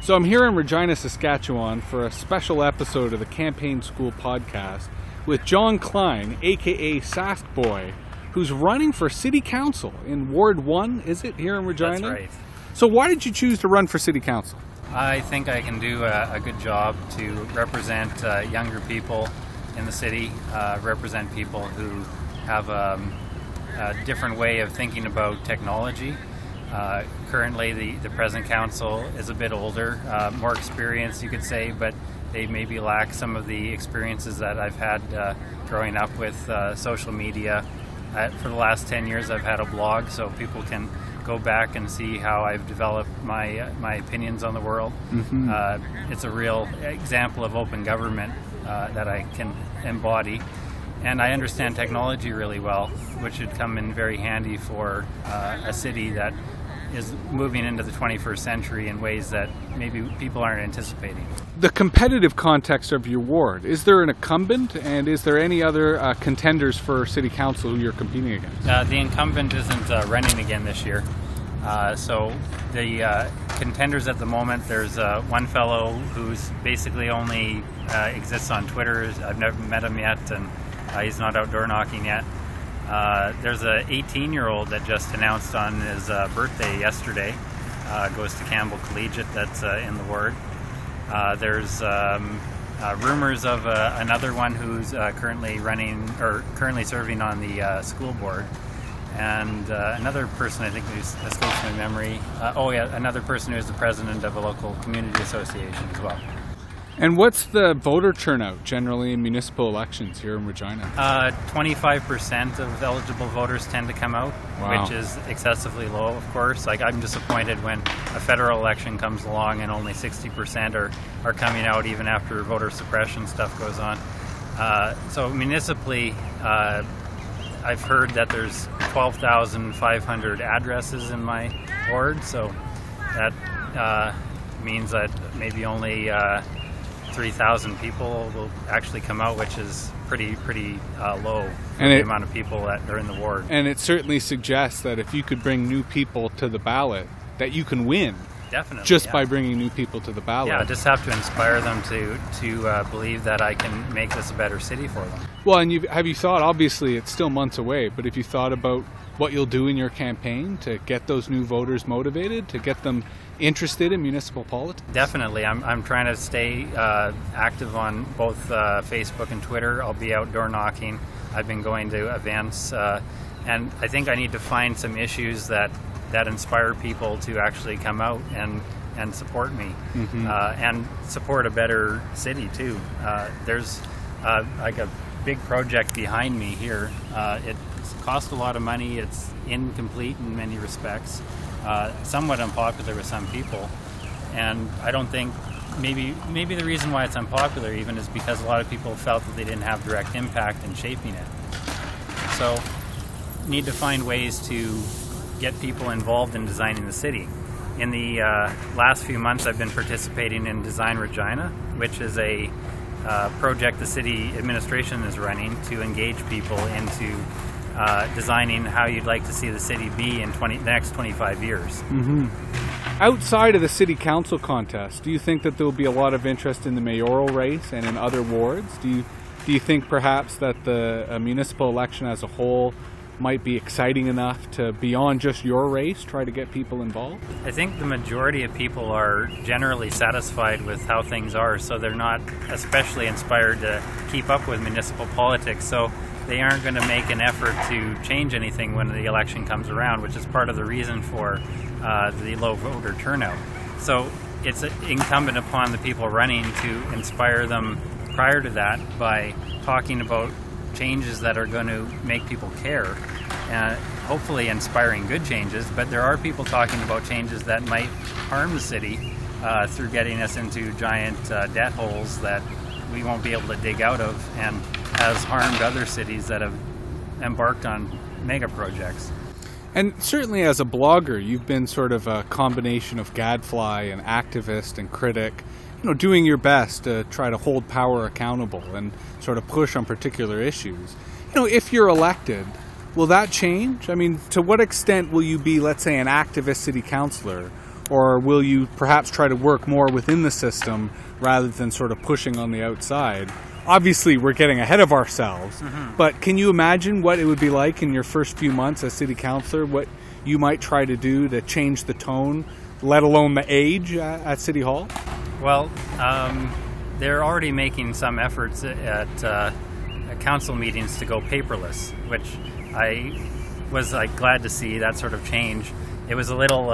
So I'm here in Regina, Saskatchewan for a special episode of the Campaign School podcast with John Klein, aka Saskboy, who's running for City Council in Ward 1, is it, here in Regina? That's right. So why did you choose to run for City Council? I think I can do a good job to represent younger people in the city, represent people who have a different way of thinking about technology. Currently, the present council is a bit older, more experienced, you could say, but they maybe lack some of the experiences that I've had growing up with social media. For the last 10 years, I've had a blog, so people can go back and see how I've developed my opinions on the world. Mm-hmm. It's a real example of open government that I can embody. And I understand technology really well, which should come in very handy for a city that is moving into the 21st century in ways that maybe people aren't anticipating. The competitive context of your ward, is there an incumbent and is there any other contenders for City Council who you're competing against? The incumbent isn't running again this year. So the contenders at the moment, there's one fellow who's basically only exists on Twitter. I've never met him yet, and he's not outdoor knocking yet. There's an 18-year-old that just announced on his birthday yesterday, goes to Campbell Collegiate, that's in the ward. There's rumors of another one who's currently serving on the school board. And another person, I think who's escapes my memory. Another person who's the president of a local community association as well. And what's the voter turnout generally in municipal elections here in Regina? 25% of eligible voters tend to come out, wow, which is excessively low, of course. Like, I'm disappointed when a federal election comes along and only 60% are coming out even after voter suppression stuff goes on. So municipally, I've heard that there's 12,500 addresses in my ward, so that means that maybe only 3,000 people will actually come out, which is pretty low for the amount of people that are in the ward. And it certainly suggests that if you could bring new people to the ballot, that you can win. Definitely, just by bringing new people to the ballot. Yeah, I just have to inspire them to believe that I can make this a better city for them. Well, and have you thought, obviously it's still months away, but have you thought about what you'll do in your campaign to get those new voters motivated, to get them interested in municipal politics? Definitely. I'm trying to stay active on both Facebook and Twitter. I'll be outdoor knocking. I've been going to events, and I think I need to find some issues that inspire people to actually come out and support me, mm-hmm, and support a better city too. There's like a big project behind me here. It cost a lot of money. It's incomplete in many respects, somewhat unpopular with some people, and I don't think maybe the reason why it's unpopular even is because a lot of people felt that they didn't have direct impact in shaping it. So need to find ways to get people involved in designing the city. In the last few months, I've been participating in Design Regina, which is a project the city administration is running to engage people into designing how you'd like to see the city be in the next 25 years. Mm-hmm. Outside of the city council contest, do you think that there will be a lot of interest in the mayoral race and in other wards? Do you think perhaps that the municipal election as a whole might be exciting enough to, beyond just your race, try to get people involved? I think the majority of people are generally satisfied with how things are, so they're not especially inspired to keep up with municipal politics, so they aren't going to make an effort to change anything when the election comes around, which is part of the reason for the low voter turnout. So it's incumbent upon the people running to inspire them prior to that by talking about changes that are going to make people care, and hopefully inspiring good changes, but there are people talking about changes that might harm the city through getting us into giant debt holes that we won't be able to dig out of, and has harmed other cities that have embarked on mega projects. And certainly as a blogger, you've been sort of a combination of gadfly and activist and critic, doing your best to try to hold power accountable and sort of push on particular issues. If you're elected, will that change? I mean, to what extent will you be, let's say, an activist city councillor Or will you perhaps try to work more within the system rather than sort of pushing on the outside? Obviously, we're getting ahead of ourselves, but can you imagine what it would be like in your first few months as city councillor, what you might try to do to change the tone, let alone the age at City Hall? Well, they're already making some efforts at council meetings to go paperless, which I was glad to see that sort of change. It was a little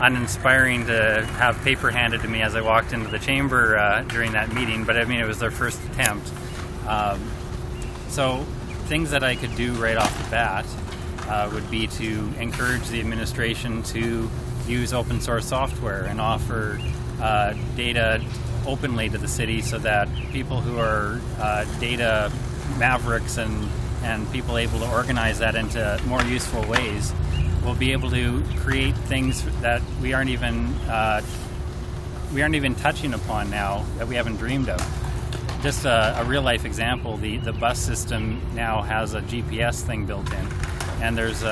uninspiring to have paper handed to me as I walked into the chamber during that meeting, but I mean, it was their first attempt. So things that I could do right off the bat would be to encourage the administration to use open source software and offer data openly to the city, so that people who are data mavericks and people able to organize that into more useful ways will be able to create things that we aren't even touching upon now, that we haven't dreamed of. Just a real life example, the bus system now has a GPS thing built in, and there's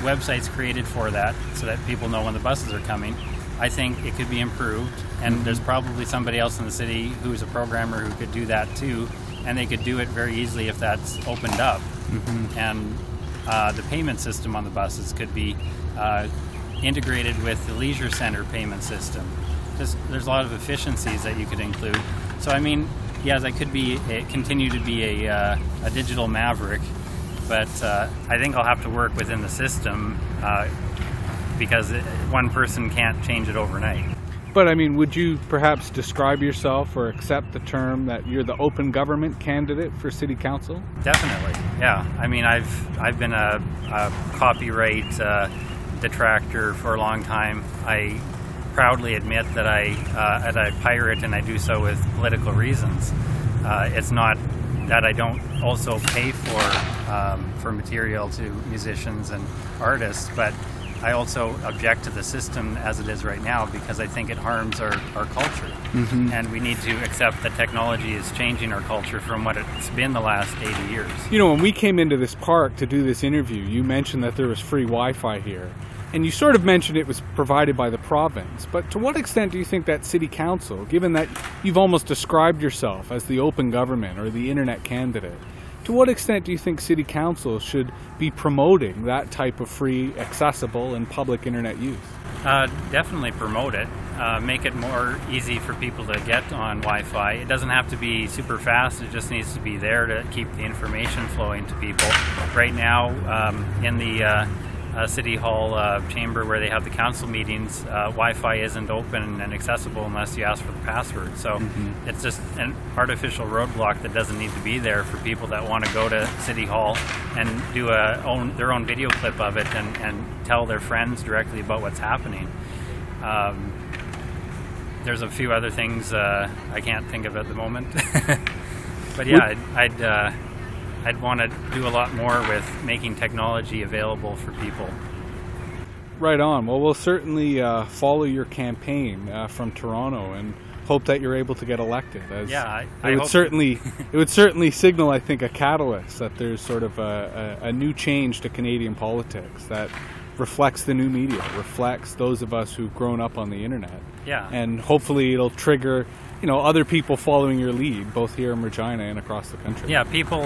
websites created for that so that people know when the buses are coming. I think it could be improved, and there's probably somebody else in the city who's a programmer who could do that too, and they could do it very easily if that's opened up. And the payment system on the buses could be integrated with the leisure center payment system. There's a lot of efficiencies that you could include. So I mean, yes, I could continue to be a digital maverick, but I think I'll have to work within the system because one person can't change it overnight. But I mean, would you perhaps describe yourself or accept the term that you're the open government candidate for city council? Definitely, yeah. I mean, I've been a copyright detractor for a long time. I proudly admit that I pirate, and I do so with political reasons. It's not that I don't also pay for material to musicians and artists, but I also object to the system as it is right now because I think it harms our culture. And we need to accept that technology is changing our culture from what it's been the last 80 years. You know, when we came into this park to do this interview, you mentioned that there was free Wi-Fi here. And you sort of mentioned it was provided by the province. But to what extent do you think that city council, given that you've almost described yourself as the open government or the internet candidate, to what extent do you think city council should be promoting that type of free, accessible, and public internet use? Definitely promote it. Make it more easy for people to get on Wi-Fi. It doesn't have to be super fast. It just needs to be there to keep the information flowing to people. Right now, in the City Hall chamber where they have the council meetings, Wi-Fi isn't open and accessible unless you ask for the password. So it's just an artificial roadblock that doesn't need to be there for people that want to go to City Hall and do their own video clip of it and tell their friends directly about what's happening. There's a few other things I can't think of at the moment. But yeah, I'd want to do a lot more with making technology available for people. Right on. Well, we'll certainly follow your campaign from Toronto and hope that you're able to get elected. Yeah, it would certainly signal, I think, a catalyst that there's sort of a new change to Canadian politics that reflects the new media, reflects those of us who've grown up on the internet. Yeah. And hopefully it'll trigger, you know, other people following your lead, both here in Regina and across the country. Yeah, people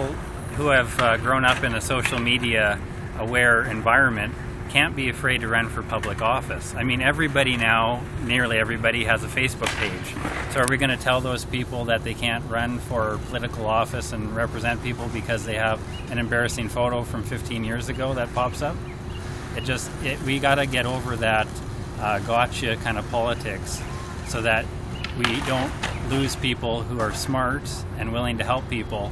who have grown up in a social media aware environment can't be afraid to run for public office. I mean, everybody now, nearly everybody, has a Facebook page. So are we going to tell those people that they can't run for political office and represent people because they have an embarrassing photo from 15 years ago that pops up? We got to get over that gotcha kind of politics so that we don't lose people who are smart and willing to help people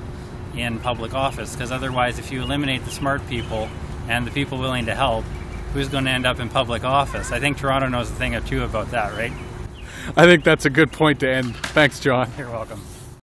in public office, because otherwise, if you eliminate the smart people and the people willing to help, who's going to end up in public office? I think Toronto knows a thing or two about that, right? I think that's a good point to end. Thanks, John. You're welcome.